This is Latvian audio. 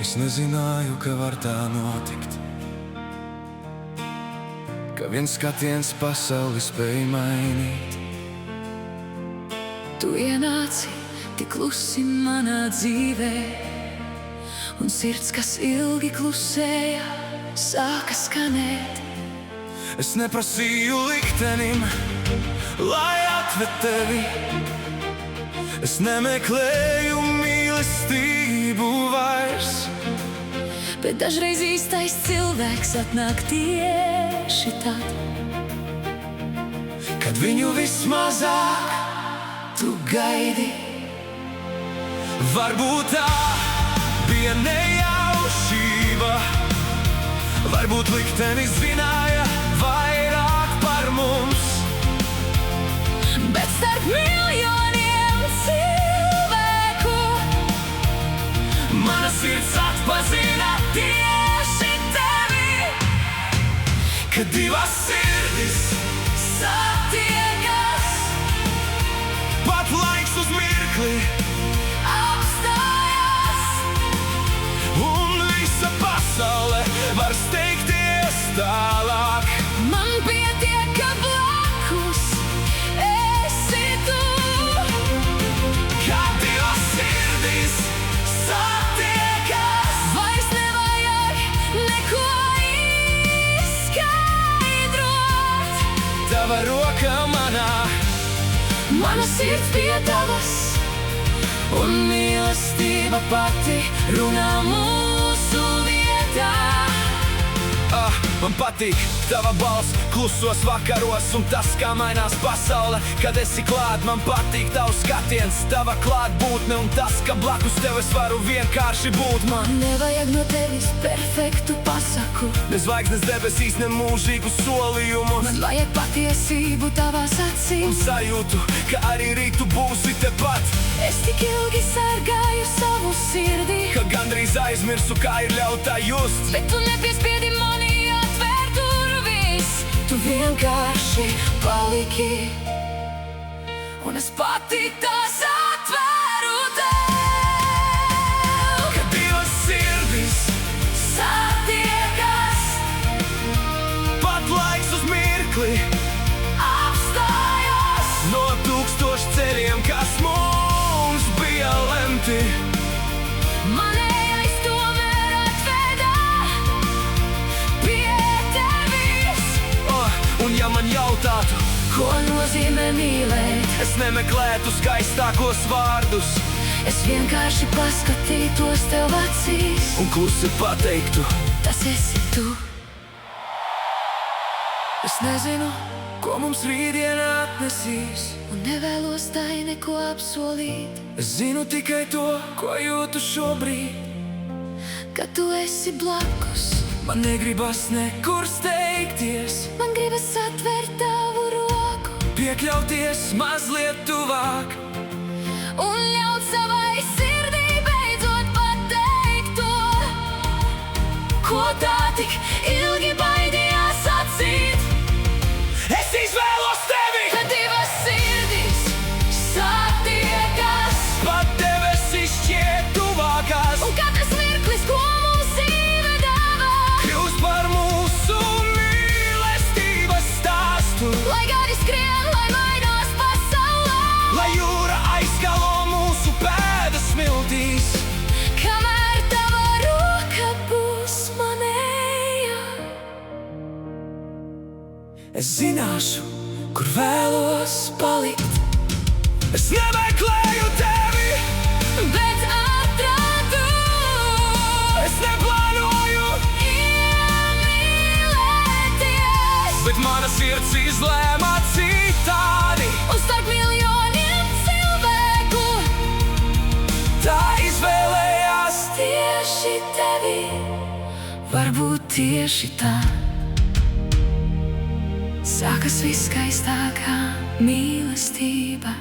Es nezināju, ka var tā notikt, ka viens skatiens pasauli spēj mainīt. Tu ienāci tik klusi manā dzīvē, un sirds, kas ilgi klusēja, sāka skanēt. Es neprasīju liktenim, lai atved tevi. Es nemeklēju mīlestību vairs, bet dažreiz īstais cilvēks atnāk tieši tad, kad viņu vismazāk tu gaidi. Varbūt tā bija nejaušība, varbūt liktenis zināja vairāk par mums, bet starp miljoniem cilvēku mana sirds atpazina tieši tevi. Kad divas sirdis satiekas, pat laiks uz mirkli apstājas, un visa pasaule var steigties tālāk. man pietiek, ka blakus esi tu. Kad divas sirdis satiekas, Vairs nevajag neko izskaidrot. tava roka manā, Mana sirds pie tavas, un mīlestība pati runā mūsu vietā. Man patīk tava balss klusos vakaros, un tas, kā mainās pasaule, kad esi klāt. Man patīk tavs skatiens, tava klātbūtne, un tas, ka blakus tev es varu vienkārši būt. Man nevajag no tevis perfektu pasaku, Ne zvaigznes debesīs, ne mūžīgu solījumus, man vajag patiesību tavās un acīs. sajūtu, ka arī rīt tu būsi tepat. Es tik ilgi sargāju savu sirdi, Ka gandrīz aizmirsu, kā ir ļaut tā just. bet tu nepiespiedi mani atvērt durvis. Tu vienkārši paliki, un es pati tās atvēru tev. Kad divas sirdis Satiekas, pat laiks uz mirkli apstājas, no tūkstošu ceļiem, kas mums bija lemti. manējais tomēr atveda pie tevis. Un ja man jautātu, Ko nozīmē mīlēt? es nemeklētu skaistākos vārdus, Es vienkārši paskatītos tev acīs. un klusi pateiktu, Tas esi tu. es nezinu, ko mums rītdiena atnesīs. Un nevēlos tai neko apsolīt, Es zinu tikai to, ko jūtu šobrīd. ka tu esi blakus. Man negribas nekur steigties, Man gribas atvērt tavu roku piekļauties mazliet tuvāk. un ļaut savai sirdī beidzot pateikt to, ko tā tik ilgi baidījās atzīt. Es izvēlos tevi, Kad divas sirdis satiekas, pat debesis šķiet tuvākās, un katrs mirklis, ko mums dzīve dāvā, kļūst par mūsu mīlestības stāstu. lai gadi skrien, lai mainās pasaulē, Lai jūra aizskalo mūsu pēdas smiltīs, kamēr tava roka būs manējā. es zināšu, kur vēlos palikt. Es nemeklēju tevi, Bet atradu, es neplānoju, iemīlēties, bet mana sirds izlēma citādi. un starp miljoniem cilvēku Tā izvēlējās tieši tevi. Varbūt tieši tā sākas viskaistākā mīlestība.